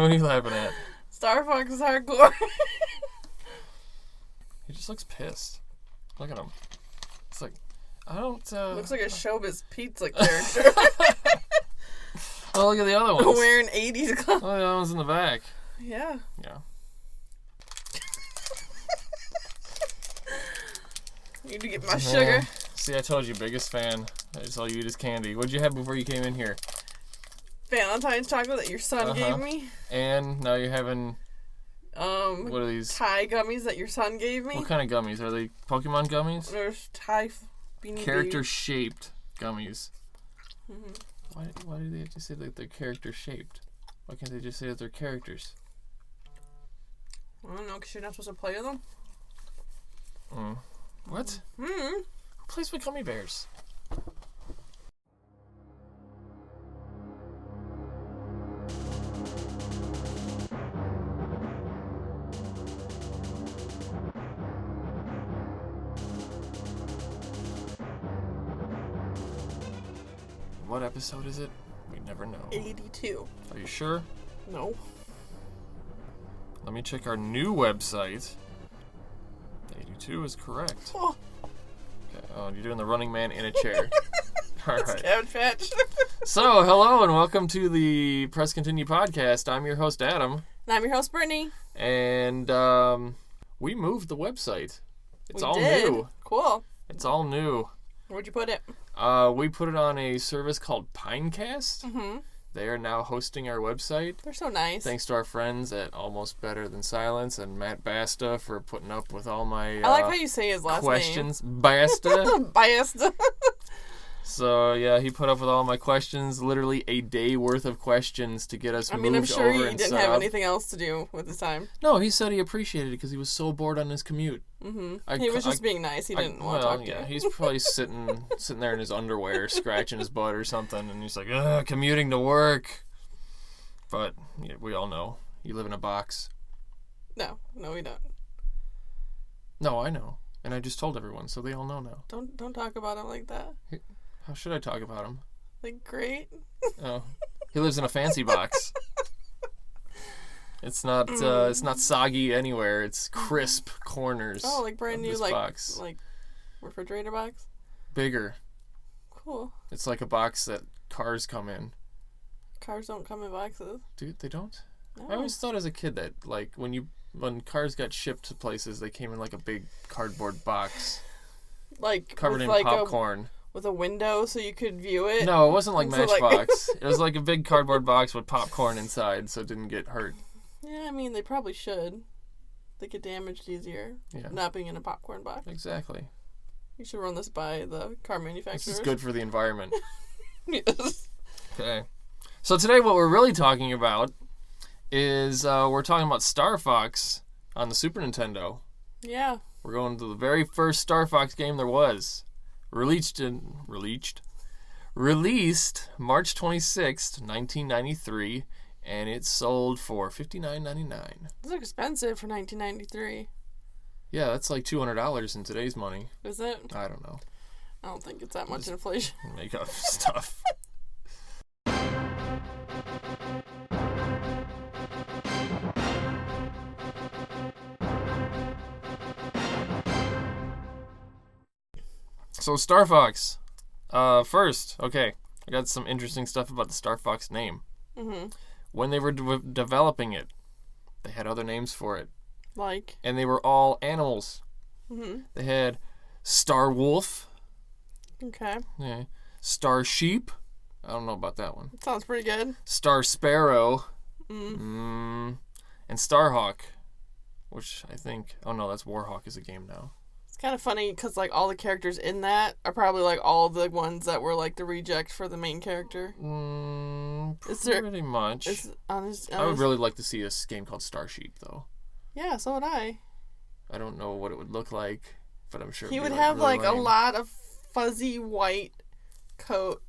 What are you laughing at? Starfox is hardcore. He just looks pissed. Look at him. It's like, I don't... Looks like a Showbiz Pizza character. Oh, look at the other ones. Wearing 80s clothes. Oh, the other one's in the back. Yeah. Yeah. Need to get my sugar. See, I told you, biggest fan. I just all you eat is candy. What'd you have before you came in here? Valentine's chocolate that your son gave me. And now you're having... what are these? Thai gummies that your son gave me. What kind of gummies? Are they Pokemon gummies? There's Thai beanie Character-shaped gummies. Mm-hmm. Why do they have to say that they're character-shaped? Why can't they just say that they're characters? I don't know, because you're not supposed to play with them. What? Mm-hmm. Who plays with gummy bears? What episode is it? We never know. 82. Are you sure? No. Let me check our new website. 82 is correct. Oh. Okay. Oh, you're doing the running man in a chair. All right. Cabbage Patch. So, hello and welcome to the Press Continue podcast. I'm your host, Adam. And I'm your host, Brittany. And we moved the website. It's all new. Cool. It's all new. Where'd you put it? We put it on a service called Pinecast. Mm-hmm. They are now hosting our website. They're so nice. Thanks to our friends at Almost Better Than Silence and Matt Basta for putting up with all my I like how you say his last questions. name. Basta? Basta. So, yeah, he put up with all my questions. Literally a day worth of questions to get us moved over. I'm sure he and didn't set have up. anything else to do with his time. No, he said he appreciated it because he was so bored on his commute. Mm-hmm. He was just being nice. He didn't want to talk to you. He's probably sitting there in his underwear, scratching his butt or something, and he's like, ugh, commuting to work. But yeah, we all know. You live in a box. No, we don't. No, I know. And I just told everyone, so they all know now. Don't talk about him like that. How should I talk about him? Like, great. Oh, he lives in a fancy box. It's not soggy anywhere. It's crisp corners. Oh, like brand new, box. like refrigerator box. Bigger. Cool. It's like a box that cars come in. Cars don't come in boxes. Dude, they don't? No. I always thought as a kid that like when cars got shipped to places, they came in like a big cardboard box, like covered in like popcorn. With a window so you could view it? No, it wasn't like So, Matchbox. It was like a big cardboard box with popcorn inside so it didn't get hurt. Yeah, I mean, they probably should. They get damaged easier. Yeah. Not being in a popcorn box. Exactly. You should run this by the car manufacturers. This is good for the environment. Yes. Okay. So today what we're really talking about is we're talking about Starfox on the Super Nintendo. Yeah. We're going to the very first Starfox game there was. Released March 26th, 1993, and it sold for $59.99. It's expensive for 1993. Yeah, that's like $200 in today's money. Is it? I don't know. I don't think it's that much inflation. Make up stuff. So Starfox. First, okay, I got some interesting stuff about the Starfox name. Mm-hmm. When they were developing it, they had other names for it. Like? And they were all animals. Mm-hmm. They had Star Wolf. Okay. Yeah. Star Sheep. I don't know about that one. Sounds pretty good. Star Sparrow. Mm. And Starhawk, which I think... Oh, no, that's Warhawk is a game now. It's kind of funny because, like, all the characters in that are probably, like, all the ones that were, like, the reject for the main character. Pretty much. I would really like to see a game called Star Sheep, though. Yeah, so would I. I don't know what it would look like, but I'm sure he would be, have, really like, lame. a lot of fuzzy white coat.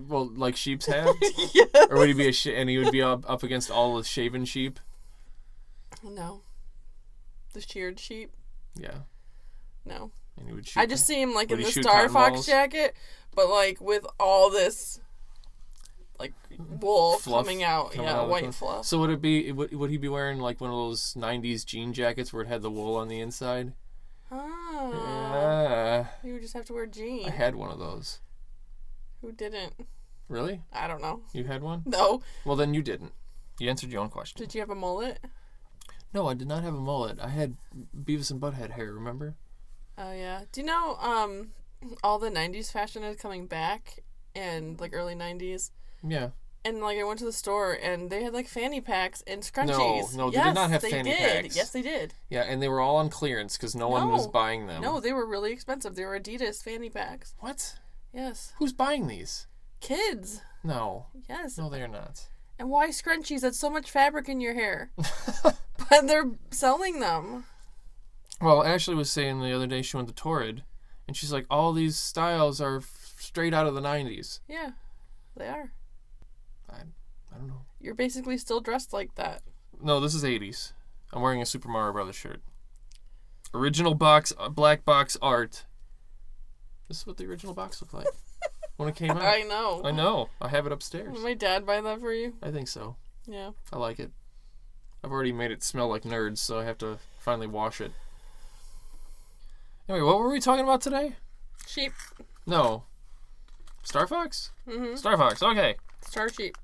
Well, like sheeps have? Yeah. Or would he be and he would be up against all the shaven sheep? No. The sheared sheep? Yeah. No. And he would shoot. I just see him, like, in the shoot Star cotton Fox balls? jacket, but, like, with all this like wool Fluff coming out. Yeah, white fluff. So would he be wearing like one of those 90s jean jackets where it had the wool on the inside? Oh. Yeah. You would just have to wear jeans. I had one of those. Who didn't? Really? I don't know. You had one? No. Well, then you didn't. You answered your own question. Did you have a mullet? No, I did not have a mullet. I had Beavis and Butthead hair, remember? Oh, yeah. Do you know all the 90s fashion is coming back and like early 90s? Yeah. And like I went to the store and they had like fanny packs and scrunchies. No, they did not have fanny packs. Yes, they did. Yeah, and they were all on clearance because no one was buying them. No, they were really expensive. They were Adidas fanny packs. What? Yes. Who's buying these? Kids. No. Yes. No, they are not. And why scrunchies? That's so much fabric in your hair. But they're selling them. Well, Ashley was saying the other day she went to Torrid, and she's like, all these styles are straight out of the 90s. Yeah, they are. I don't know. You're basically still dressed like that. No, this is 80s. I'm wearing a Super Mario Brothers shirt. Original box, black box art. This is what the original box looked like when it came out. I know. I know. I have it upstairs. Did my dad buy that for you? I think so. Yeah. I like it. I've already made it smell like nerds, so I have to finally wash it. Anyway, what were we talking about today? Sheep. No. Starfox? Mm-hmm. Starfox, okay. Star sheep.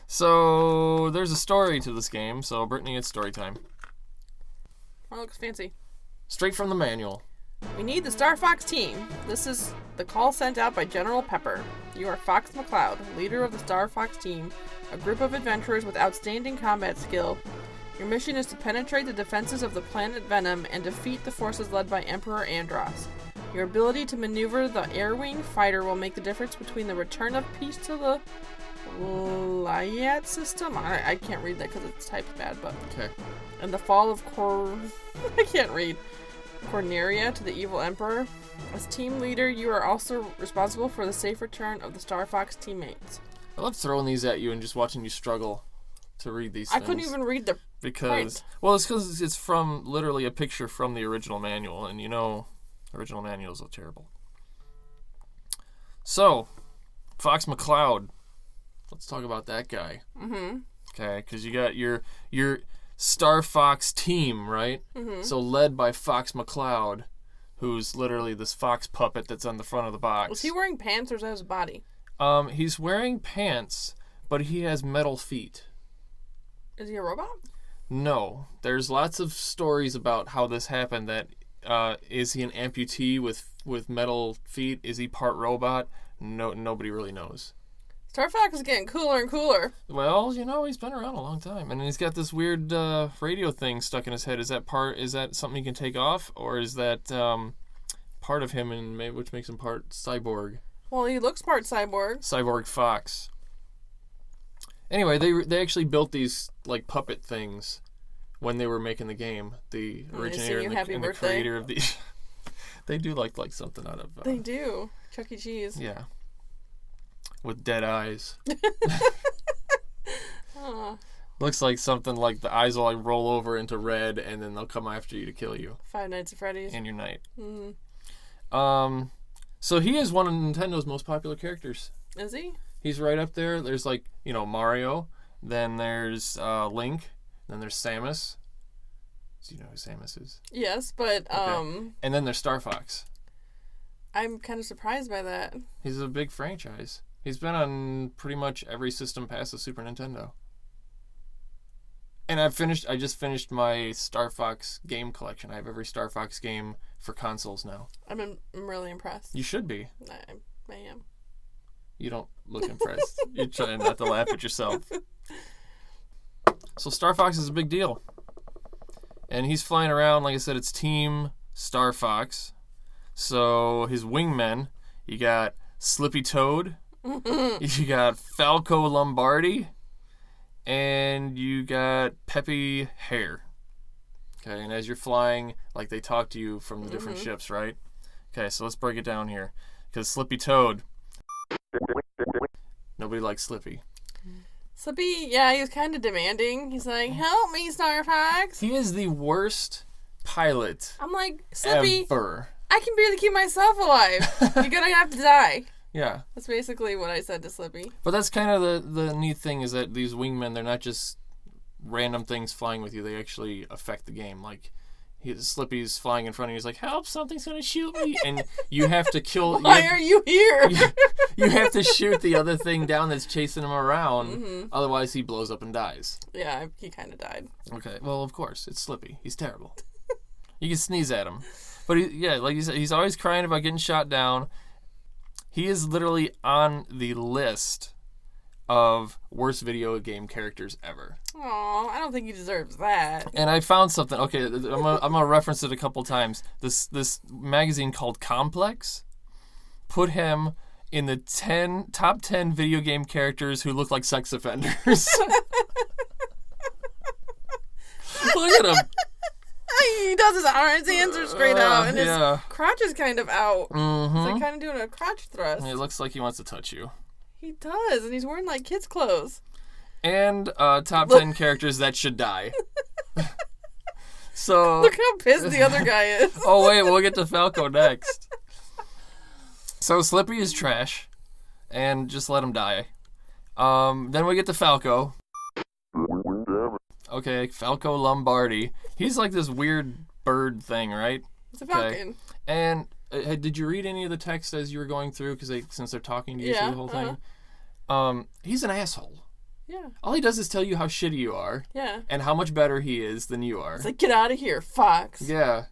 So, there's a story to this game, so Brittany, it's story time. Oh, looks fancy. Straight from the manual. We need the Starfox team. This is the call sent out by General Pepper. You are Fox McCloud, leader of the Starfox team, a group of adventurers with outstanding combat skill. Your mission is to penetrate the defenses of the planet Venom and defeat the forces led by Emperor Andros. Your ability to maneuver the Airwing fighter will make the difference between the return of peace to the Lyat system. I can't read that because it's typed bad, but okay. And the fall of I can't read. Corneria to the evil Emperor. As team leader, you are also responsible for the safe return of the Starfox teammates. I love throwing these at you and just watching you struggle to read these things. I couldn't even read the print. Well, it's because it's from literally a picture from the original manual, and you know, original manuals are terrible. So, Fox McCloud. Let's talk about that guy. Mm-hmm. Okay, because you got your Starfox team, right? Mm-hmm. So led by Fox McCloud, who's literally this fox puppet that's on the front of the box. Was he wearing pants or is that his body? He's wearing pants, but he has metal feet. Is he a robot? No. There's lots of stories about how this happened. That is he an amputee with metal feet? Is he part robot? No, nobody really knows. Starfox is getting cooler and cooler. Well, you know, he's been around a long time, and he's got this weird radio thing stuck in his head. Is that something he can take off, or is that part of him, and which makes him part cyborg? Well, he looks part cyborg. Cyborg Fox. Anyway, they actually built these like puppet things when they were making the game. The originator and the creator of the they do like something out of. They do. Chuck E. Cheese. Yeah. With dead eyes. Looks like something like the eyes will like roll over into red, and then they'll come after you to kill you. Five Nights at Freddy's. And your night. Mm-hmm. So he is one of Nintendo's most popular characters. Is he? He's right up there. There's like, Mario. Then there's Link. Then there's Samus. Do you know who Samus is? Yes, but Okay. And then there's Starfox. I'm kind of surprised by that. He's a big franchise. He's been on pretty much every system past the Super Nintendo. And I just finished my Starfox game collection. I have every Starfox game for consoles now. I'm really impressed. You should be. I am. You don't look impressed. You're trying not to laugh at yourself. So Starfox is a big deal. And he's flying around, like I said, it's Team Starfox. So his wingmen, you got Slippy Toad, you got Falco Lombardi, and you got Peppy Hare. Okay, and as you're flying, like they talk to you from the different ships, right? Okay, so let's break it down here. Because Slippy Toad, nobody likes Slippy. Slippy, yeah, he was kind of demanding. He's like, help me, Starfox. He is the worst pilot I'm like, Slippy, ever. I can barely keep myself alive. You're gonna have to die. Yeah. That's basically what I said to Slippy. But that's kind of the neat thing is that these wingmen, they're not just random things flying with you. They actually affect the game. Like, Slippy's flying in front of you. He's like, help, something's going to shoot me. And you have to kill... Why are you here? You have to shoot the other thing down that's chasing him around. Otherwise, he blows up and dies. Yeah, he kind of died. Okay, well, of course. It's Slippy. He's terrible. You can sneeze at him. But, like you said, he's always crying about getting shot down. He is literally on the list of worst video game characters ever. Aw, I don't think he deserves that. And I found something. Okay, I'm gonna reference it a couple times. This magazine called Complex put him in the top 10 video game characters who look like sex offenders. Look at him. He does his arms, his hands are straight out, and his yeah. crotch is kind of out. Mm-hmm. He's like kind of doing a crotch thrust. It looks like he wants to touch you. He does, and he's wearing like kids' clothes. And top 10 characters that should die. So Look how pissed the other guy is. Oh wait, we'll get to Falco next. So Slippy is trash, and just let him die. Then we get to Falco. Okay, Falco Lombardi. He's like this weird bird thing, right? It's a falcon. And did you read any of the text as you were going through? Because since they're talking to you through the whole thing. He's an asshole. Yeah. All he does is tell you how shitty you are. Yeah. And how much better he is than you are. It's like, get out of here, Fox. Yeah.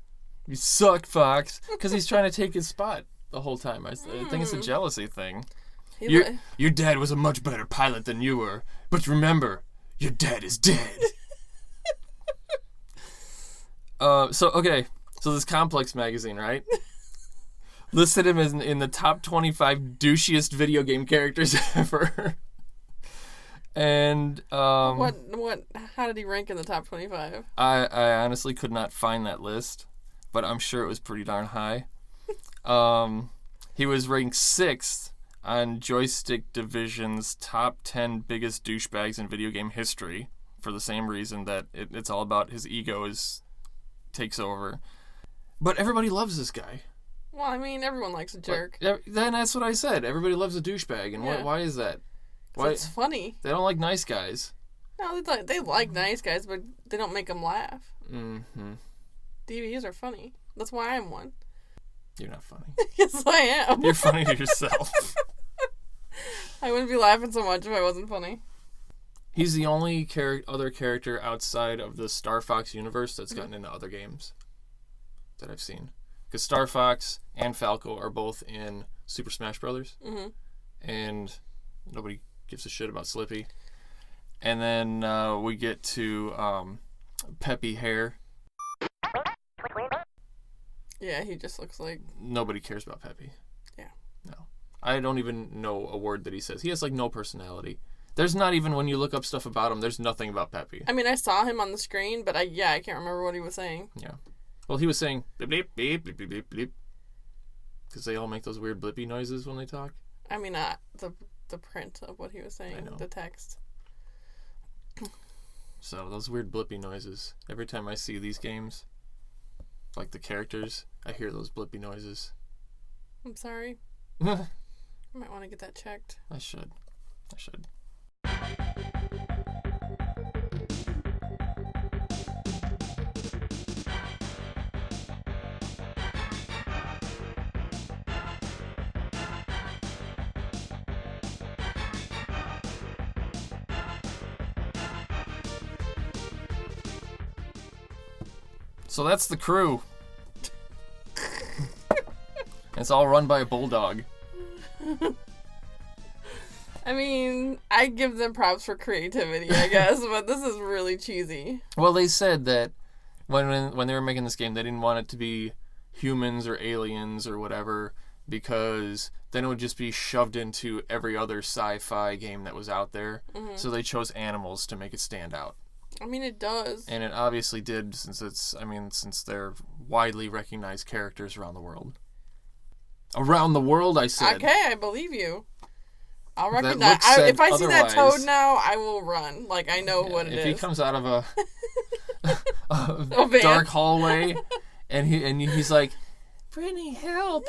You suck, Fox. Because he's trying to take his spot the whole time. I think it's a jealousy thing. Your dad was a much better pilot than you were. But remember, your dad is dead. So this Complex magazine, right? Listed him as in the top 25 douchiest video game characters ever. And what how did he rank in the top 25? I honestly could not find that list, but I'm sure it was pretty darn high. He was ranked 6th on Joystick Division's top 10 biggest douchebags in video game history for the same reason that it's all about his ego takes over. But everybody loves this guy. Well, I mean, everyone likes a jerk. Then that's what I said. Everybody loves a douchebag, and why is that? Why? It's funny. They don't like nice guys. No, they like nice guys, but they don't make them laugh. Mm-hmm. DVDs are funny. That's why I'm one. You're not funny. Yes, I am. You're funny to yourself. I wouldn't be laughing so much if I wasn't funny. He's the only other character outside of the Starfox universe that's gotten into other games that I've seen. Because Starfox and Falco are both in Super Smash Brothers. Mm-hmm. And nobody gives a shit about Slippy. And then we get to Peppy Hair. Yeah, he just looks like... Nobody cares about Peppy. Yeah. No. I don't even know a word that he says. He has like no personality. There's not even, when you look up stuff about him, there's nothing about Peppy. I mean, I saw him on the screen, but I can't remember what he was saying. Yeah. Well, he was saying bleep, bleep, bleep, bleep, bleep, bleep. Because they all make those weird blippy noises when they talk. I mean, the print of what he was saying, the text. So, those weird blippy noises. Every time I see these games, like the characters, I hear those blippy noises. I'm sorry. I might want to get that checked. I should. So that's the crew. It's all run by a bulldog. I mean, I give them props for creativity, I guess, but this is really cheesy. Well, they said that when they were making this game, they didn't want it to be humans or aliens or whatever, because then it would just be shoved into every other sci-fi game that was out there. Mm-hmm. So they chose animals to make it stand out. I mean, it does. And it obviously did, since they're widely recognized characters around the world. Around the world, I said. Okay, I believe you. I'll recognize. If I see that toad now, I will run. Like, I know what it is. If he comes out of a dark hallway, and he's like, Brittany, help!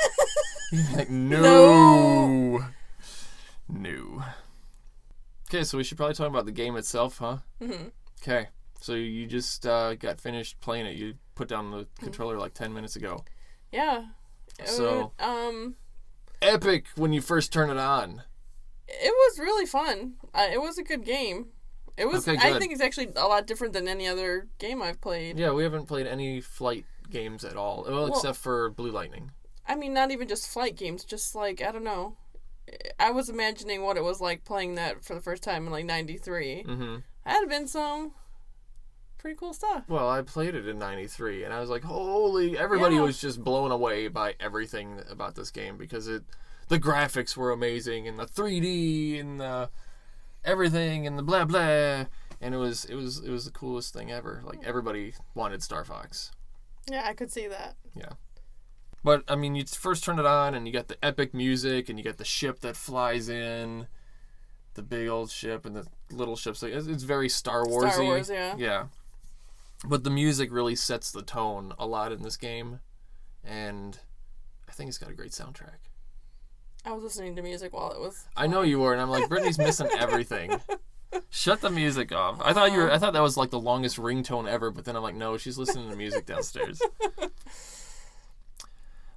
Like, no. Okay, so we should probably talk about the game itself, huh? Mm-hmm. Okay, so you just got finished playing it. You put down the controller like 10 minutes ago. Yeah. So, epic when you first turn it on. It was really fun. It was a good game. It was. Okay, I think it's actually a lot different than any other game I've played. Yeah, we haven't played any flight games at all. Well, except for Blue Lightning. I mean, not even just flight games. Just like, I don't know. I was imagining what it was like playing that for the first time in like '93. Mm-hmm. Had been some pretty cool stuff. Well, I played it in '93, and I was like, holy! Everybody was just blown away by everything about this game because the graphics were amazing, and the 3D, and the everything, and the blah blah, and it was the coolest thing ever. Like, everybody wanted Starfox. Yeah, I could see that. Yeah. But, I mean, you first turn it on, and you got the epic music, and you got the ship that flies in, the big old ship, and the little ships. It's very Star Wars-y. Star Wars, yeah. Yeah. But the music really sets the tone a lot in this game, and I think it's got a great soundtrack. I was listening to music while it was. I know you were, and I'm like, Brittany's missing everything. Shut the music off. I thought that was like the longest ringtone ever, but then I'm like, no, she's listening to music downstairs.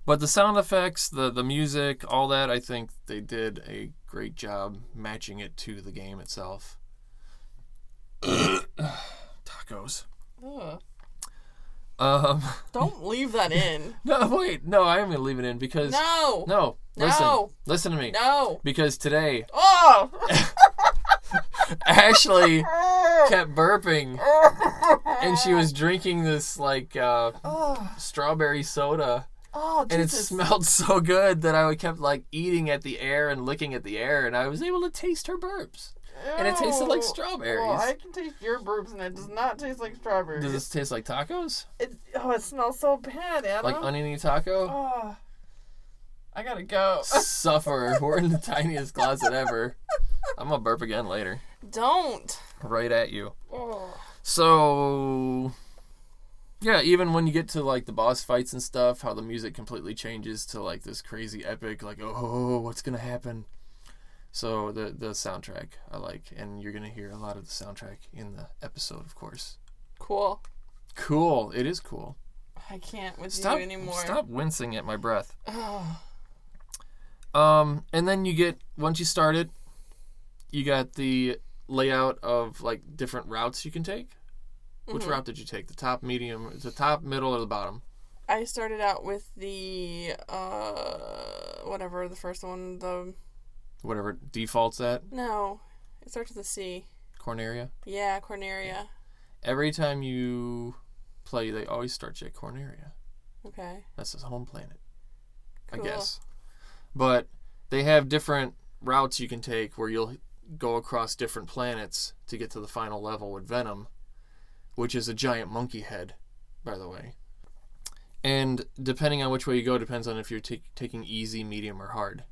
But the sound effects, the music, all that, I think they did a great job matching it to the game itself. Tacos. Ugh. Don't leave that in. No, wait. No, I am going to leave it in because... No. Listen to me. No. Because today... Oh! Ashley kept burping. And she was drinking this, like, strawberry soda. Oh, Jesus. And it smelled so good that I kept, like, eating at the air and licking at the air. And I was able to taste her burps. And it tasted like strawberries. Oh, I can taste your burps, and it does not taste like strawberries. Does it taste like tacos? It smells so bad, Adam. Like oniony taco? Oh, I gotta go. Suffer. We're in the tiniest closet ever. I'm gonna burp again later. Don't. Right at you. Oh. So, yeah, even when you get to, like, the boss fights and stuff, how the music completely changes to, like, this crazy epic, like, oh, what's gonna happen? So the soundtrack I like, and you're gonna hear a lot of the soundtrack in the episode, of course. Cool. Cool. It is cool. I can't with you anymore. Stop wincing at my breath. Oh. And then once you start it, you got the layout of, like, different routes you can take. Which route did you take? The top, medium, the top, middle, or the bottom? I started out with the whatever the first one, the whatever defaults at? No. It starts with a C. Corneria? Yeah, Corneria. Every time you play, they always start you at Corneria. Okay. That's his home planet. Cool. I guess. But they have different routes you can take where you'll go across different planets to get to the final level with Venom, which is a giant monkey head, by the way. And depending on which way you go depends on if you're taking easy, medium, or hard.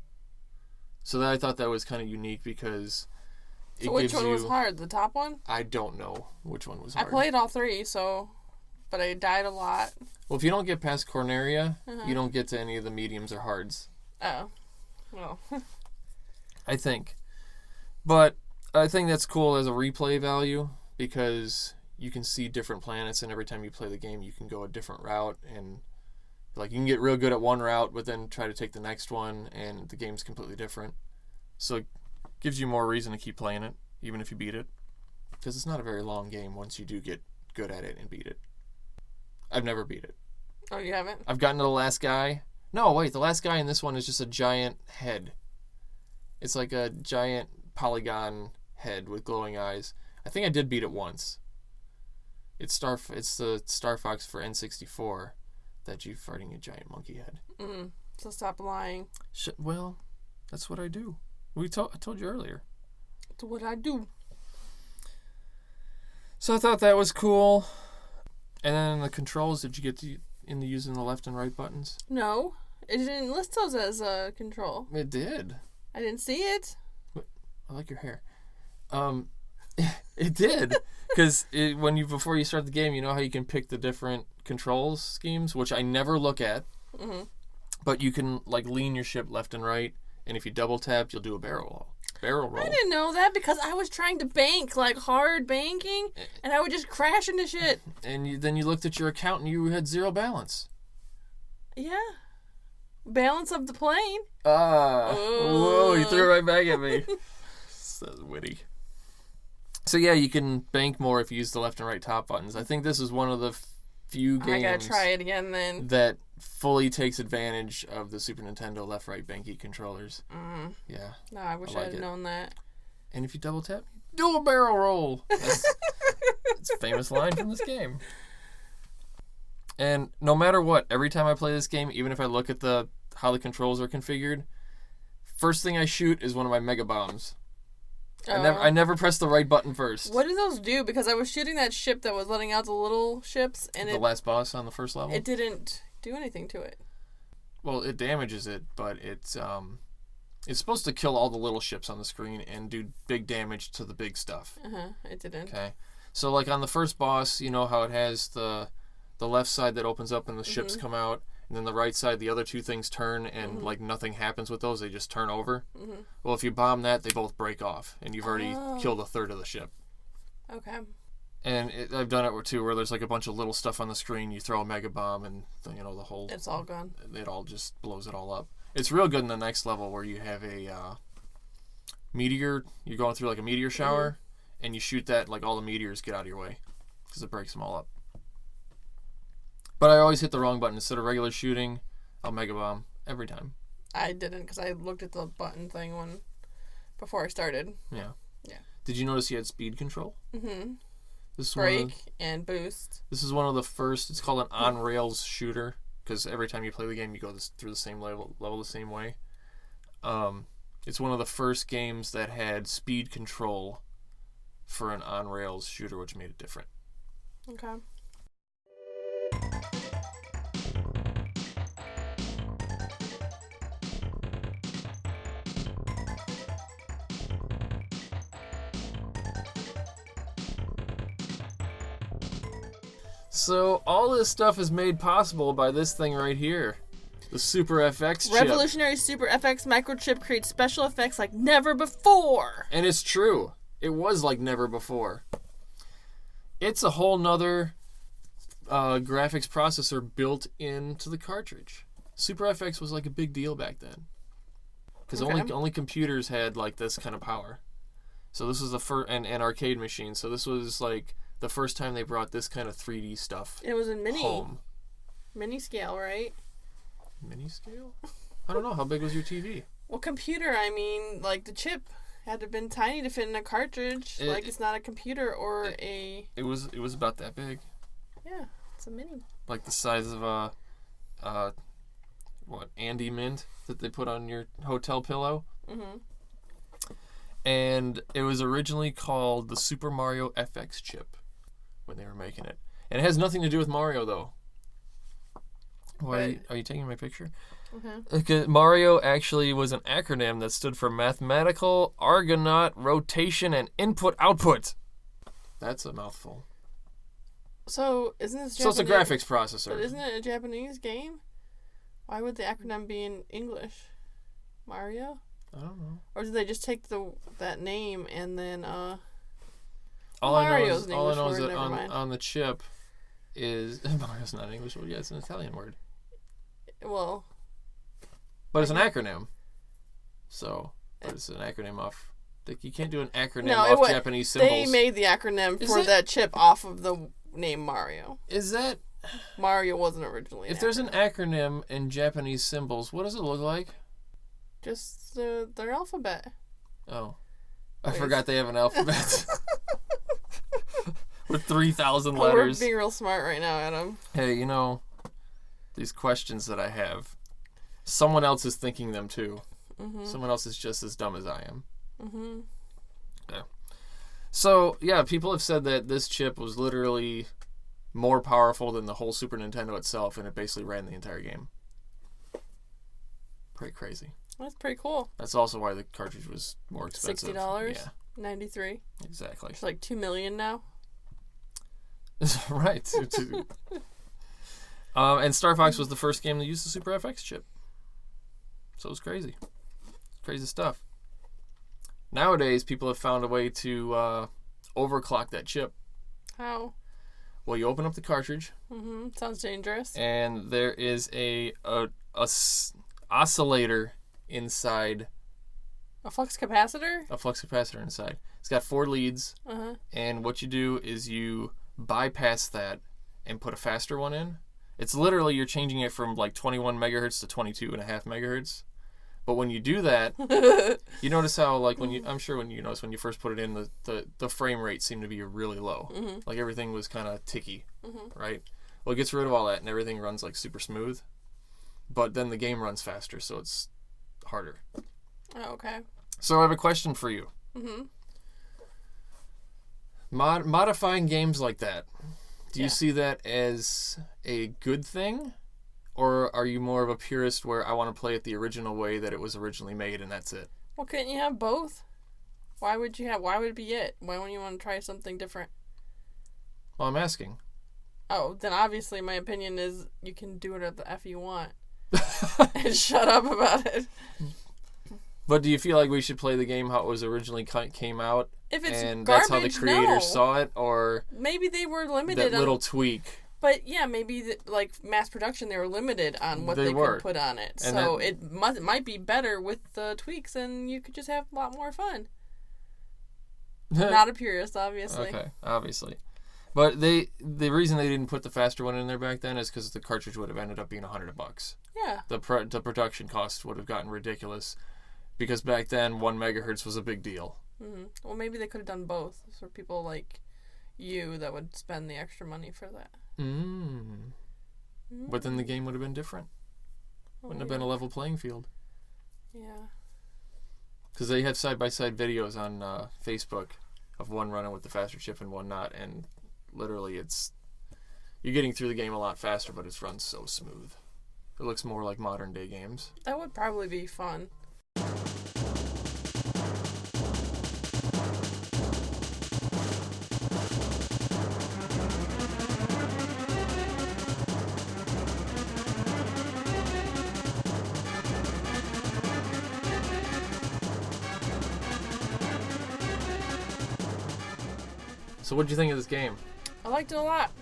So I thought that was kind of unique because it which gives one you... was hard? The top one? I don't know which one was hard. I played all three, but I died a lot. Well, if you don't get past Corneria, you don't get to any of the mediums or hards. Oh. Well. I think. But I think that's cool as a replay value because you can see different planets, and every time you play the game, you can go a different route, and like you can get real good at one route, but then try to take the next one, and the game's completely different. So it gives you more reason to keep playing it, even if you beat it, because it's not a very long game once you do get good at it and beat it. I've never beat it. Oh, you haven't? I've gotten to the last guy. No, wait, the last guy in this one is just a giant head. It's like a giant polygon head with glowing eyes. I think I did beat it once. It's the Starfox for N64 that you're fighting a giant monkey head. So stop lying. Well, that's what I do. I told you earlier. That's what I do. So I thought that was cool. And then the controls, did you get into using the left and right buttons? No. It didn't list those as a control. It did. I didn't see it. I like your hair. It did. Because before you start the game, you know how you can pick the different controls schemes, which I never look at. But you can like lean your ship left and right, and if you double tap, you'll do a barrel roll. I didn't know that because I was trying to bank, like hard banking, and I would just crash into shit. And then you looked at your account and you had 0 balance. Yeah. Balance of the plane. Whoa, you threw it right back at me. So witty. So yeah, you can bank more if you use the left and right top buttons. I think this is one of the few games I gotta try it again then. that fully takes advantage of the Super Nintendo left-right banky controllers. Yeah. No, I wish I had known that. And if you double tap, do a barrel roll. That's a famous line from this game. And no matter what, every time I play this game, even if I look at how the controls are configured, first thing I shoot is one of my mega bombs. I never press the right button first. What do those do? Because I was shooting that ship that was letting out the little ships, and the last boss on the first level? It didn't do anything to it. Well, it damages it, but it's supposed to kill all the little ships on the screen and do big damage to the big stuff. It didn't. Okay. So like on the first boss, you know how it has the left side that opens up and the ships come out, and then the right side, the other two things turn, and like nothing happens with those, they just turn over. Well, if you bomb that, they both break off, and you've already killed a third of the ship. Okay. And I've done it too, where there's like a bunch of little stuff on the screen, you throw a mega bomb, and the whole... It's all gone. It all just blows it all up. It's real good in the next level where you have a meteor, you're going through like a meteor shower, and you shoot that, like all the meteors get out of your way, because it breaks them all up. But I always hit the wrong button. Instead of regular shooting, I'll mega bomb every time. I didn't, because I looked at the button thing before I started. Yeah. Yeah. Did you notice you had speed control? This is Brake and boost. This is one of the first. It's called an on-rails shooter, because every time you play the game, you go through the same level the same way. It's one of the first games that had speed control for an on-rails shooter, which made it different. Okay. So all this stuff is made possible by this thing right here, the SuperFX chip. Revolutionary SuperFX microchip creates special effects like never before. And it's true. It was like never before. It's a whole nother graphics processor built into the cartridge. SuperFX was like a big deal back then, because only computers had like this kind of power. So this was the first, and arcade machines. So this was like the first time they brought this kind of 3D stuff. It was in home. Mini scale, right? Mini scale? I don't know. How big was your TV? Well, computer, I mean, like the chip had to have been tiny to fit in a cartridge. It's not a computer or a... It was about that big. Yeah, it's a mini. Like the size of a, Andy Mint that they put on your hotel pillow? And it was originally called the Super Mario FX chip when they were making it. And it has nothing to do with Mario, though. Why are you taking my picture? Okay. Mario actually was an acronym that stood for Mathematical Argonaut Rotation and Input-Output. That's a mouthful. So, isn't this Japanese? So it's a graphics processor. But isn't it a Japanese game? Why would the acronym be in English? Mario? I don't know. Or did they just take that name and then all I know is word, that on the chip is Mario's not an English word. Yeah, it's an Italian word. Well, but it's an acronym. So it's an acronym off. You can't do an acronym off Japanese symbols. They made the acronym for that chip off of the name Mario. Is that Mario wasn't originally? If there's an acronym in Japanese symbols, what does it look like? Just their alphabet. Oh. I forgot they have an alphabet. With 3,000 letters. We're being real smart right now, Adam. Hey, these questions that I have, someone else is thinking them too. Someone else is just as dumb as I am. Yeah. So, yeah, people have said that this chip was literally more powerful than the whole Super Nintendo itself, and it basically ran the entire game. Pretty crazy. That's pretty cool. That's also why the cartridge was more expensive. $60? Yeah. 93. Exactly. It's like $2 million now. Right. And Starfox was the first game to use the SuperFX chip. So it's crazy. Crazy stuff. Nowadays, people have found a way to overclock that chip. How? Well, you open up the cartridge. Mm-hmm. Sounds dangerous. And there is a oscillator inside. A flux capacitor? A flux capacitor inside. It's got 4 leads. Uh-huh. And what you do is you bypass that and put a faster one in. It's literally you're changing it from like 21 megahertz to 22.5 megahertz. But when you do that, you notice how like I'm sure when you notice when you first put it in, the frame rate seemed to be really low. Mm-hmm. Like everything was kind of ticky, Mm-hmm. right? Well, it gets rid of all that and everything runs like super smooth. But then the game runs faster, so it's harder. Oh, okay. So I have a question for you. Mm-hmm. Modifying games like that, do you Yeah. see that as a good thing? Or are you more of a purist where I want to play it the original way that it was originally made and that's it? Well, couldn't you have both? Why would it be it? Why wouldn't you want to try something different? Well, I'm asking. Oh, then obviously my opinion is you can do whatever the F you want. And shut up about it. But do you feel like we should play the game how it was originally came out? If it's and garbage, that's how the creators no. saw it? Or Maybe they were limited that on... little tweak? But yeah, maybe like mass production, they were limited on what They they were. could put on it. And So it might be better with the tweaks, and you could just have a lot more fun. Not a purist, obviously. Okay, obviously. But the reason they didn't put the faster one in there back then is because the cartridge would have ended up being $100. Yeah. The production cost would have gotten ridiculous because back then 1 megahertz was a big deal. Mm-hmm. Well, maybe they could have done both for people like you that would spend the extra money for that. But then the game would have been different. Wouldn't have been a level playing field. Yeah. Because they have side-by-side videos on Facebook of one running with the faster chip and one not, and literally you're getting through the game a lot faster, but it's run so smooth. It looks more like modern-day games. That would probably be fun. So what did you think of this game? I liked it a lot.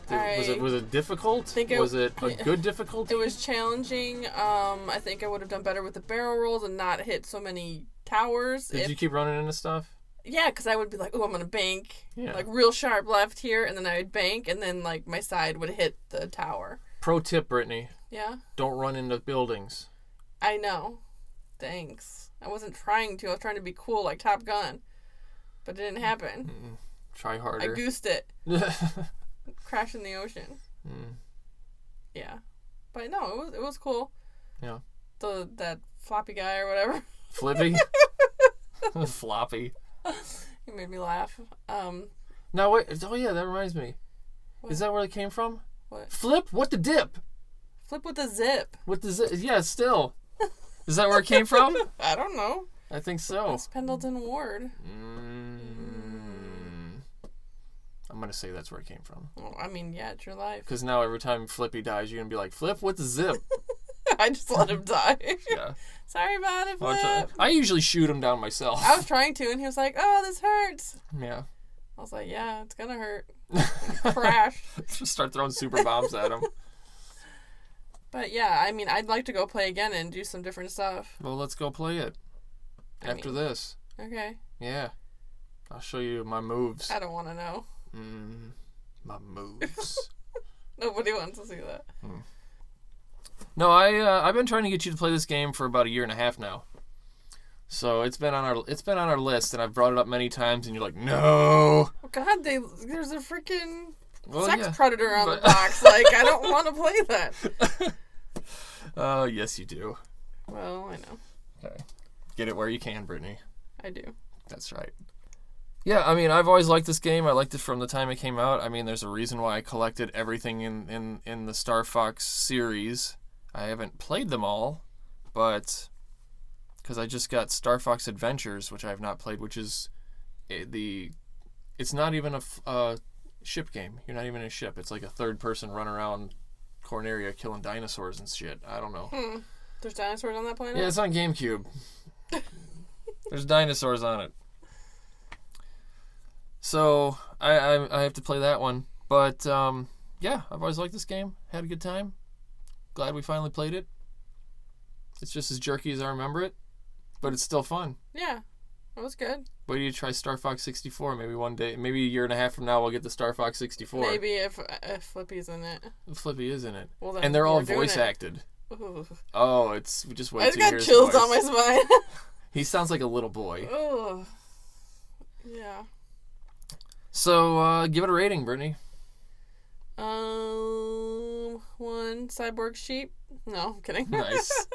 Was it difficult? Was it a good difficulty? It was challenging. I think I would have done better with the barrel rolls and not hit so many towers. Did you keep running into stuff? Yeah, because I would be like, oh, I'm going to bank. Yeah. Like real sharp left here, and then I would bank, and then like my side would hit the tower. Pro tip, Brittany. Yeah? Don't run into buildings. I know. Thanks. I wasn't trying to. I was trying to be cool like Top Gun. But it didn't happen. Try harder. I goosed it. Crash in the ocean. Yeah. But no, it was cool. Yeah. That floppy guy or whatever. Flippy? Floppy. He made me laugh. Now wait. Oh yeah, that reminds me. What? Is that where it came from? What? Flip? What the dip? Flip with a zip. What the zip? Yeah, still. Is that where it came from? I don't know. I think so. It's Pendleton Ward. I'm going to say that's where it came from. Well, I mean, yeah, it's your life. Because now every time Flippy dies, you're going to be like, Flip, what's the zip? I just let him die. Yeah. Sorry about it, Flip. I usually shoot him down myself. I was trying to, and he was like, oh, this hurts. Yeah. I was like, yeah, it's going to hurt. Crash. Just start throwing super bombs at him. But yeah, I mean, I'd like to go play again and do some different stuff. Well, let's go play it. After this. Okay. Yeah. I'll show you my moves. I don't want to know. My moves. Nobody wants to see that. No, I've been trying to get you to play this game for about 1.5 years now. So it's been on our list, and I've brought it up many times, and you're like, no. Oh, God, there's a freaking sex yeah, predator on the box. Like, I don't want to play that. Oh, yes, you do. Well, I know. Okay. Get it where you can, Brittany. I do. That's right. Yeah, I mean, I've always liked this game. I liked it from the time it came out. I mean, there's a reason why I collected everything in the Starfox series. I haven't played them all, but because I just got Starfox Adventures, which I have not played, which is it's not even a ship game. You're not even in a ship. It's like a third-person run around Corneria killing dinosaurs and shit. I don't know. There's dinosaurs on that planet? Yeah, it's on GameCube. There's dinosaurs on it. So, I have to play that one. But, yeah, I've always liked this game. Had a good time. Glad we finally played it. It's just as jerky as I remember it. But it's still fun. Yeah, it was good. Wait till you try Star Fox 64. Maybe one day, maybe a year and a half from now, we'll get the Star Fox 64. Maybe if Flippy's in it. Flippy is in it. Well, then and they're all we're doing voice it. acted. Ooh. Oh, it's just wait I till just you hear got his chills voice. on my spine. He sounds like a little boy. Oh. Yeah. So, give it a rating, Brittany. 1 cyborg sheep. No, I'm kidding. Nice.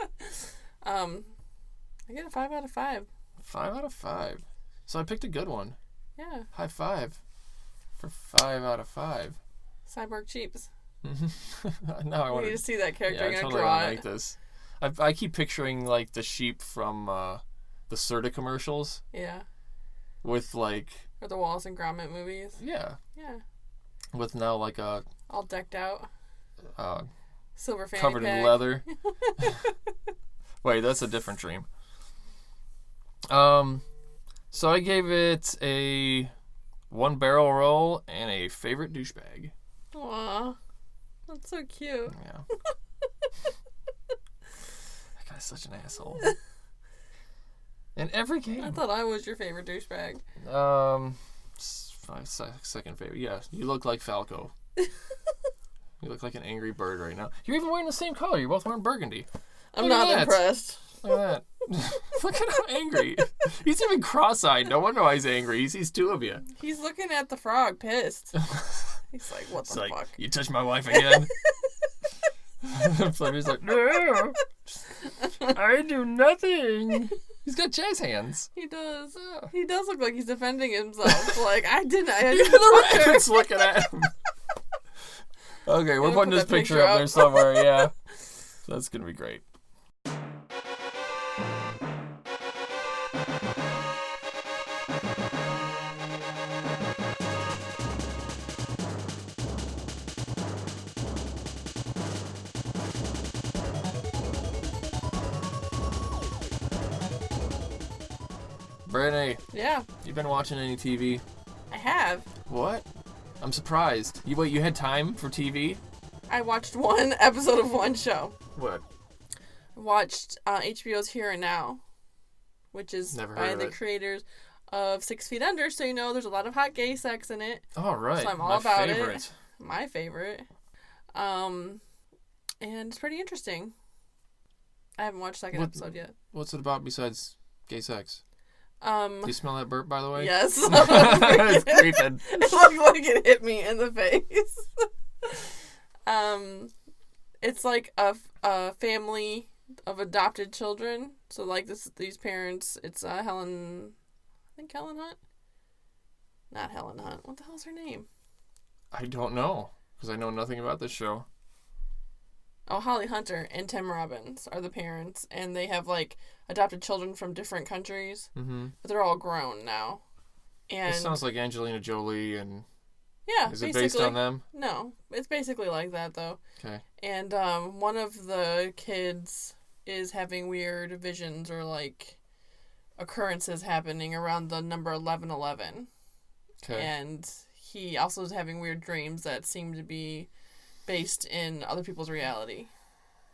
I get a 5 out of 5. 5 out of 5. So I picked a good one. Yeah. High five for 5 out of 5. Cyborg sheeps. Now I We want need to see that character. Yeah, I'm I gonna totally draw want to it. make this. I keep picturing like the sheep from the Serta commercials Yeah. with like Or the Wallace and Gromit movies. yeah Yeah. with now like a All decked out. Silver fanny covered pack. in leather. Wait, that's a different dream. So I gave it a 1 barrel roll and a favorite douchebag. Aw. That's so cute. Yeah. That guy's such an asshole. In every game. I thought I was your favorite douchebag. Second favorite. Yeah, you look like Falco. You look like an angry bird right now. You're even wearing the same color. You're both wearing burgundy. I'm Look at not that. impressed. Look at that. Look at how angry. He's even cross-eyed. No wonder why he's angry. He sees 2 of you. He's looking at the frog, pissed. He's like, what It's the like, fuck? you touched my wife again? Flamir's like, no, I do nothing. He's got jazz hands. He does. Yeah. He does look like he's defending himself. Like, I didn't Even touch the her. rabbit's looking at him. Okay, we're Gonna putting put this that picture picture up there up. somewhere, yeah. That's going to be great. Brittany, Yeah, you been watching any TV? I have. What? I'm surprised. You had time for TV? I watched one episode of one show. What? I watched HBO's Here and Now, which is Never by heard of the it. creators of 6 Feet Under, so you know there's a lot of hot gay sex in it. All right. So I'm all My about favorite. it. My favorite. And it's pretty interesting. I haven't watched the second What- episode yet. What's it about besides gay sex? Do you smell that burp, by the way? Yes. It's creeping. It looked like it hit me in the face. It's like a family of adopted children. So like these parents, it's Helen Hunt? Not Helen Hunt. What the hell's her name? I don't know, because I know nothing about this show. Oh, Holly Hunter and Tim Robbins are the parents, and they have like adopted children from different countries, Mm-hmm. but they're all grown now. And It sounds like Angelina Jolie, and yeah, is it basically. based on them? No, it's basically like that though. Okay. And one of the kids is having weird visions or like occurrences happening around the number 1111. Okay. And he also is having weird dreams that seem to be based in other people's reality.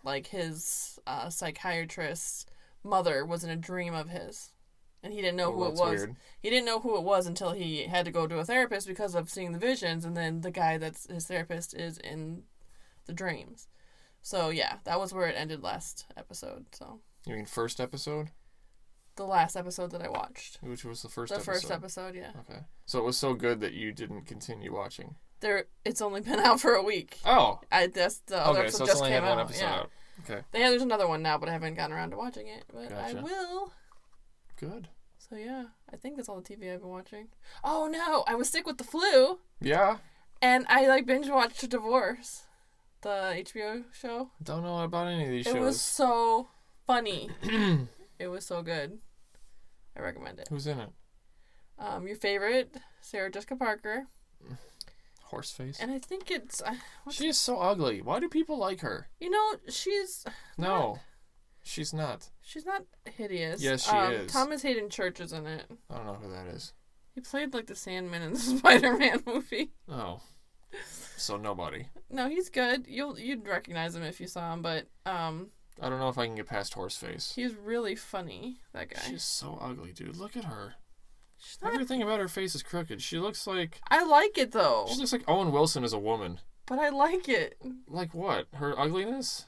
Like his psychiatrist's mother was in a dream of his. And he didn't know who it that's was. weird. He didn't know who it was until he had to go to a therapist because of seeing the visions, and then the guy that's his therapist is in the dreams. So yeah, that was where it ended last episode. So You mean first episode? the last episode that I watched. Which was the first The episode? first episode, yeah. Okay. So it was so good that you didn't continue watching. It's only been out for a week. Oh. That's the other Okay, episode so it's just only came had one out. episode Yeah. out. Okay. There's another one now, but I haven't gotten around to watching it. But Gotcha. I will. Good. So yeah, I think that's all the TV I've been watching. Oh no, I was sick with the flu, Yeah. and I like binge watched Divorce, the HBO show. Don't know about any of these It shows. was so funny. It was so good. I recommend it. Who's in it? Your favorite, Sarah Jessica Parker, Horseface. and I think it's She is so ugly. Why do people like her? you know she's No. She's not. She's not hideous. Yes, she is. Thomas Hayden Church is in it. I don't know who that is. He played like the Sandman in the Spider-Man movie. Oh. So nobody. No, he's good. You'd recognize him if you saw him, but I don't know if I can get past Horseface. he's really funny, that guy. She's so ugly, dude. Look at her. She's not... Everything about her face is crooked. She looks like... I like it, though. She looks like Owen Wilson as a woman. But I like it. Like what? Her ugliness?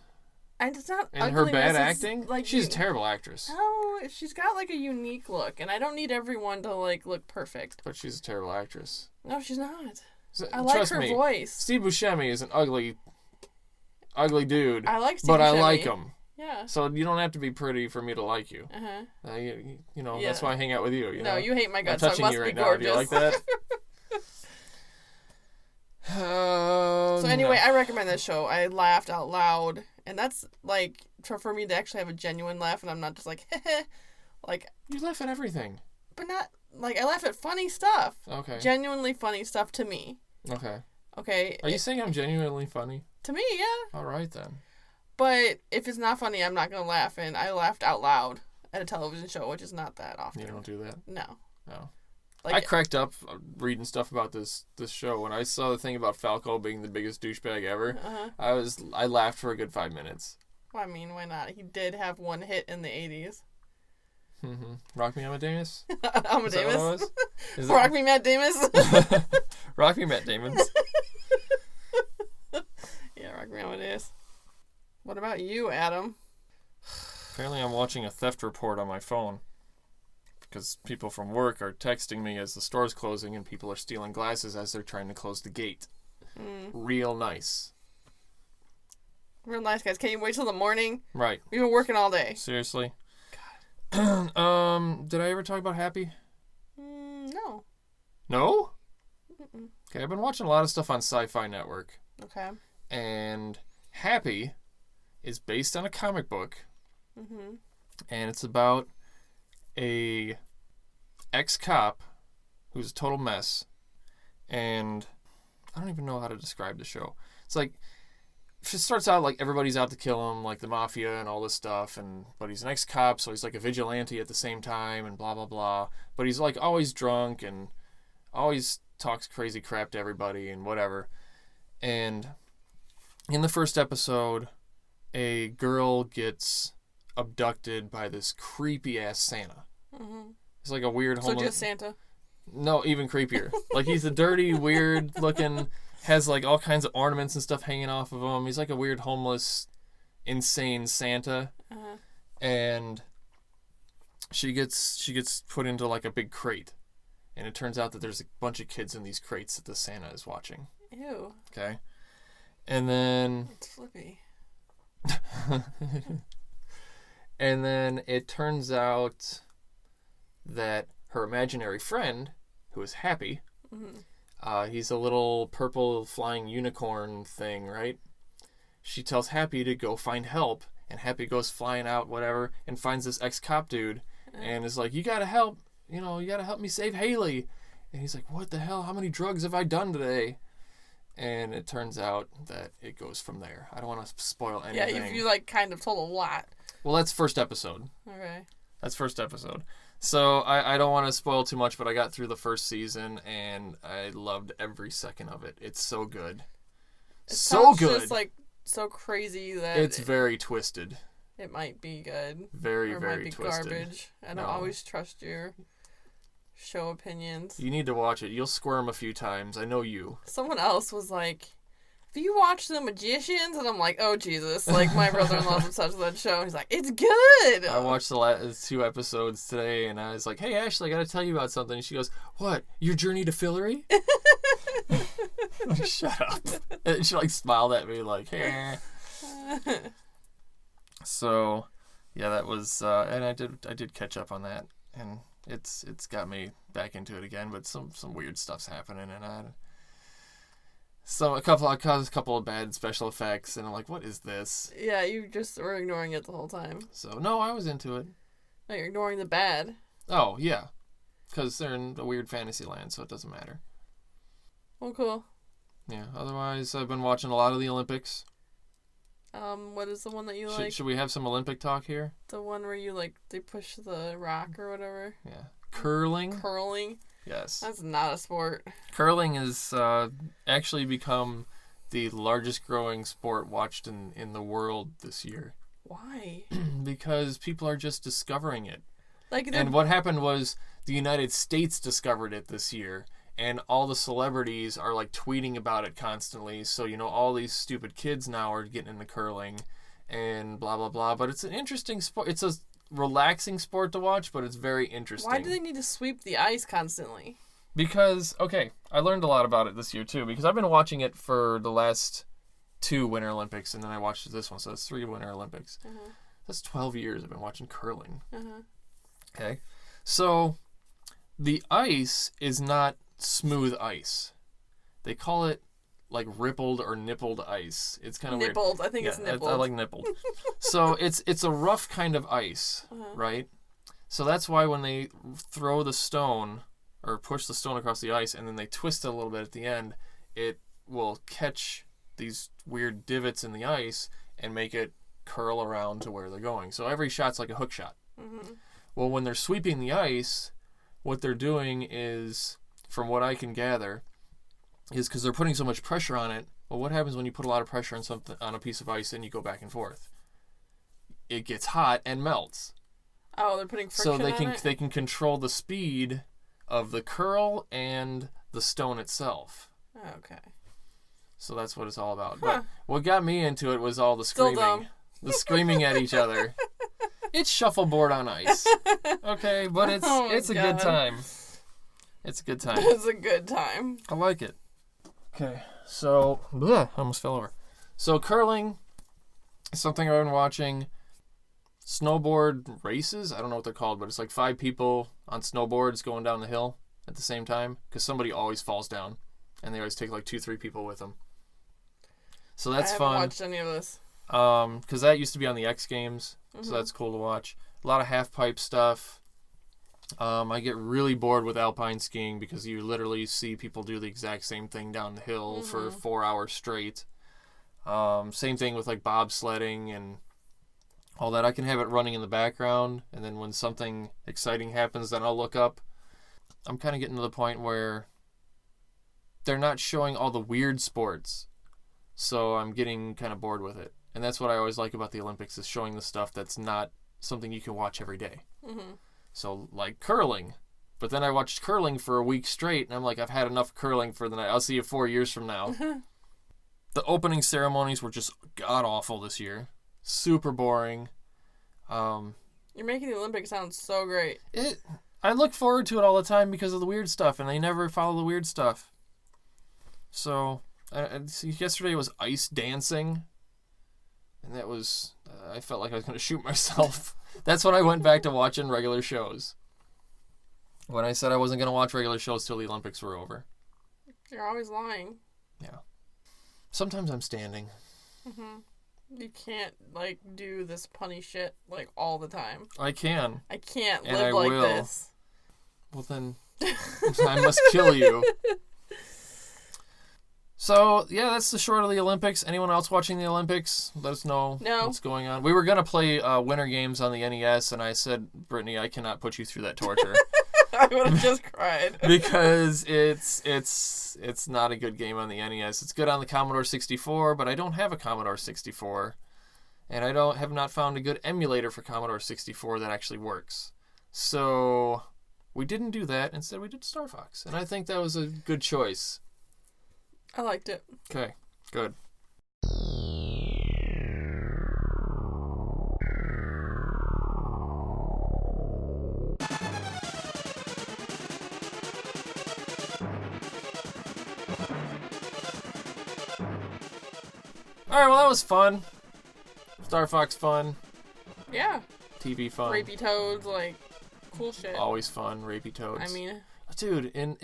And it's not And ugliness, her bad it's acting? like She's a terrible actress. No, she's got like a unique look, and I don't need everyone to like look perfect. But she's a terrible actress. No, she's not. So, I like trust her me, voice. Steve Buscemi is an ugly dude. I like Steve but I Buscemi. like him. Yeah. So you don't have to be pretty for me to like you. Uh-huh. You know, Yeah. that's why I hang out with you. No, you hate my I'm guts, so it touching must you be right now. gorgeous. Do you like that? So anyway, I recommend this show. I laughed out loud, and that's like for me to actually have a genuine laugh, and I'm not just like, like. You laugh at everything. But not like I laugh at funny stuff. Okay. Genuinely funny stuff to me. Okay. Okay. Are you saying I'm genuinely funny? To me, yeah. All right then. But if it's not funny, I'm not gonna laugh, and I laughed out loud at a television show, which is not that often. You don't do that? No. No. Like, I cracked up reading stuff about this show. When I saw the thing about Falco being the biggest douchebag ever, I laughed for a good 5 minutes. Well, I mean, why not? He did have one hit in the 80s. Mm-hmm. Rock Me Amadeus? Amadeus? Is Rock Me Matt Damus? Rock Me Matt Damon. Yeah, Rock Me Amadeus. What about you, Adam? Apparently I'm watching a theft report on my phone. Because people from work are texting me as the store's closing and people are stealing glasses as they're trying to close the gate. Real nice. Real nice, guys. Can't you wait till the morning? Right. We've been working all day. Seriously. Did I ever talk about Happy? No. No? Mm-mm. Okay, I've been watching a lot of stuff on SYFY Network. Okay. And Happy is based on a comic book. Mm-hmm. And it's about a ex-cop who's a total mess. And I don't even know how to describe the show. It's like, it starts out like everybody's out to kill him, like the mafia and all this stuff, but he's an ex-cop, so he's like a vigilante at the same time, and blah blah blah. But he's like always drunk and always talks crazy crap to everybody and whatever. And in the first episode, a girl gets abducted by this creepy ass Santa. Mm-hmm. It's like a weird So homeless. just Santa. No, even creepier. Like he's a dirty, weird looking. Has like all kinds of ornaments and stuff hanging off of him. He's like a weird homeless, insane Santa. Uh-huh. And she gets put into like a big crate, and it turns out that there's a bunch of kids in these crates that the Santa is watching. Ew. Okay, and then It's flippy. and then it turns out that her imaginary friend, who is Happy, he's a little purple flying unicorn thing, right? She tells Happy to go find help, and Happy goes flying out, whatever, and finds this ex-cop dude, and is like, you gotta help me save Haley. And he's like, what the hell? How many drugs have I done today? And it turns out that it goes from there. I don't want to spoil anything. Yeah, you like kind of told a lot. Well, that's first episode. Okay. That's first episode. So I don't want to spoil too much, but I got through the first season, and I loved every second of it. It's so good. It So sounds good. just like so crazy that It's very twisted. it might be good. Very, or it very might be twisted. garbage. I don't No. always trust your show opinions. You need to watch it. You'll squirm a few times. I know you. Someone else was like, have you watched The Magicians? And I'm like, oh, Jesus. Like, my brother-in-law's obsessed with that show. And he's like, it's good. I watched the last 2 episodes today, and I was like, hey, Ashley, I got to tell you about something. And she goes, what? Your journey to Fillory? Like, shut up. And she, like, smiled at me, like, hey. So, yeah, that was, and I did catch up on that, and it's got me back into it again, but some weird stuff's happening, and a couple of bad special effects, and I'm like, what is this? Yeah, you just were ignoring it the whole time. So, no, I was into it. No, you're ignoring the bad. Oh, yeah, because they're in a weird fantasy land, so it doesn't matter. Well, cool. Yeah, otherwise, I've been watching a lot of the Olympics. What is the one that you like? Should we have some Olympic talk here? The one where you like they push the rock or whatever. Yeah. Curling. Curling. Yes. That's not a sport. Curling has actually become the largest growing sport watched in the world this year. Why? Because people are just discovering it. And what happened was the United States discovered it this year, and all the celebrities are like tweeting about it constantly. So, all these stupid kids now are getting into curling and blah, blah, blah. But it's an interesting sport. It's a relaxing sport to watch, but it's very interesting. Why do they need to sweep the ice constantly? Because, I learned a lot about it this year too, because I've been watching it for the last 2 Winter Olympics, and then I watched this one, so that's 3 Winter Olympics. Uh-huh. That's 12 years I've been watching curling. Uh-huh. Okay, so the ice is not smooth ice. They call it like rippled or nippled ice. It's kind of weird. Nippled. I think it's nippled. I like nippled. So it's a rough kind of ice, right? So that's why when they throw the stone or push the stone across the ice and then they twist it a little bit at the end, it will catch these weird divots in the ice and make it curl around to where they're going. So every shot's like a hook shot. Mm-hmm. Well, when they're sweeping the ice, what they're doing is, from what I can gather, is because they're putting so much pressure on it. Well, what happens when you put a lot of pressure on a piece of ice and you go back and forth? It gets hot and melts. Oh, they're putting friction on it? So they can control the speed of the curl and the stone itself. Oh, okay. So that's what it's all about. Huh. But what got me into it was all the screaming. Still dumb. The screaming at each other. It's shuffleboard on ice. Okay, but it's a good time. It's a good time. It's a good time. I like it. Okay, so I almost fell over. So curling is something I've been watching. Snowboard races, I don't know what they're called, but it's like 5 people on snowboards going down the hill at the same time because somebody always falls down, and they always take like 2-3 people with them. So that's fun. I haven't watched any of this. Because that used to be on the X Games, Mm-hmm. so that's cool to watch. A lot of half pipe stuff. I get really bored with alpine skiing because you literally see people do the exact same thing down the hill for 4 hours straight. Same thing with like bobsledding and all that. I can have it running in the background, and then when something exciting happens, then I'll look up. I'm kind of getting to the point where they're not showing all the weird sports, so I'm getting kind of bored with it. And that's what I always like about the Olympics, is showing the stuff that's not something you can watch every day. Mm-hmm. So, like curling. But then I watched curling for a week straight, and I'm like, I've had enough curling for the night. I'll see you 4 years from now. The opening ceremonies were just god-awful this year. Super boring. You're making the Olympics sound so great. I look forward to it all the time because of the weird stuff, and they never follow the weird stuff. So, yesterday was ice dancing. And that was, I felt like I was going to shoot myself. That's when I went back to watching regular shows. When I said I wasn't going to watch regular shows till the Olympics were over. You're always lying. Yeah. Sometimes I'm standing. Mm-hmm. You can't, do this punny shit, all the time. I can. I can't and live I like will. this. Well, then, I must kill you. So, yeah, that's the short of the Olympics. Anyone else watching the Olympics? Let us know what's going on. We were going to play Winter Games on the NES, and I said, Brittany, I cannot put you through that torture. I would have just cried. Because it's not a good game on the NES. It's good on the Commodore 64, but I don't have a Commodore 64. And I have not found a good emulator for Commodore 64 that actually works. So, we didn't do that. Instead, we did Starfox. And I think that was a good choice. I liked it. Okay, good. Alright, well, that was fun. Starfox fun. Yeah. TV fun. Rapey toads, cool shit. Always fun, rapey toads. I mean... Dude, in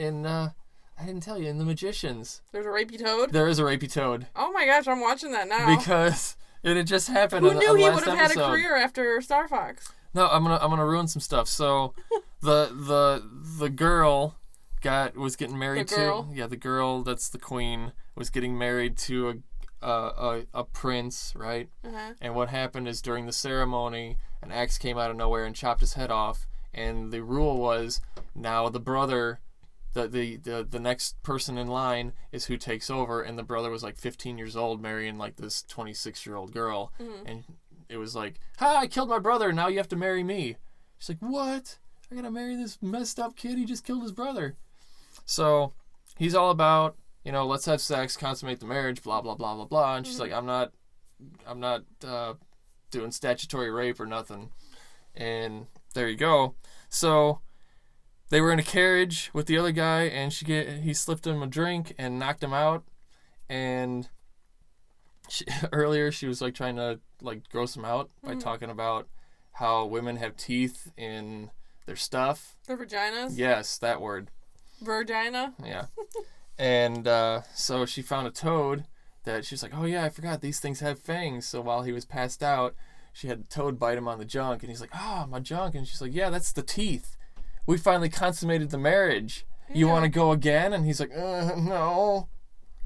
I didn't tell you, in The Magicians. There's a rapey toad? There is a rapey toad. Oh my gosh, I'm watching that now. Because it had just happened Who on knew he last would have episode. had a career after Starfox? No, I'm gonna ruin some stuff. So the girl was getting married The girl? to the girl that's the queen was getting married to a prince, right? And what happened is during the ceremony, an axe came out of nowhere and chopped his head off. And the rule was now the brother, the next person in line is who takes over. And the brother was like 15 years old, marrying like this 26-year-old girl. And it was like, "Ha! I killed my brother. Now you have to marry me." She's like, "What? I gotta marry this messed up kid? He just killed his brother." So he's all about, let's have sex, consummate the marriage, blah blah blah blah blah. And she's like, I'm not doing statutory rape or nothing. And there you go. So they were in a carriage with the other guy, and he slipped him a drink and knocked him out. And earlier she was like trying to like gross him out by talking about how women have teeth in their stuff. Their vaginas? Yes, that word. Virgina? Yeah. And so she found a toad that she was like, "Oh yeah, I forgot these things have fangs." So while he was passed out, she had the toad bite him on the junk, and he's like, my junk. And she's like, "Yeah, that's the teeth. We finally consummated the marriage. You want to go again?" And he's like, "No."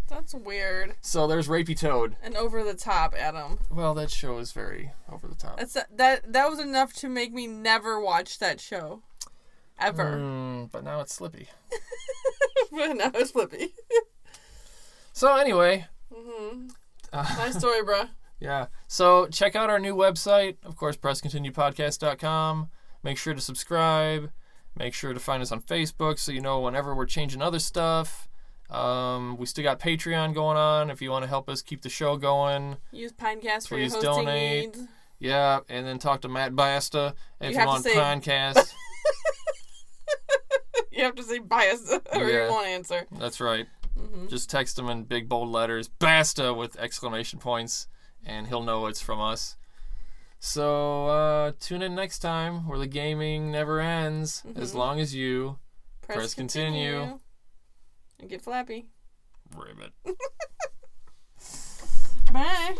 That's weird. So there's Rapey Toad. And over the top, Adam. Well, that show is very over the top. That was enough to make me never watch that show. Ever. But now it's Slippy. But now it's Slippy. So anyway. Nice story, bro. Yeah. So check out our new website, of course, presscontinuepodcast.com. Make sure to subscribe. Make sure to find us on Facebook so you know whenever we're changing other stuff. We still got Patreon going on if you want to help us keep the show going. Use Pinecast for your Please hosting donate. needs. Yeah, and then talk to Matt Basta if you want Pinecast. You have to say bias or you won't answer. That's right. Just text him in big bold letters, Basta with exclamation points, and he'll know it's from us. So tune in next time where the gaming never ends as long as you press continue. And get flappy. Ribbit. Bye.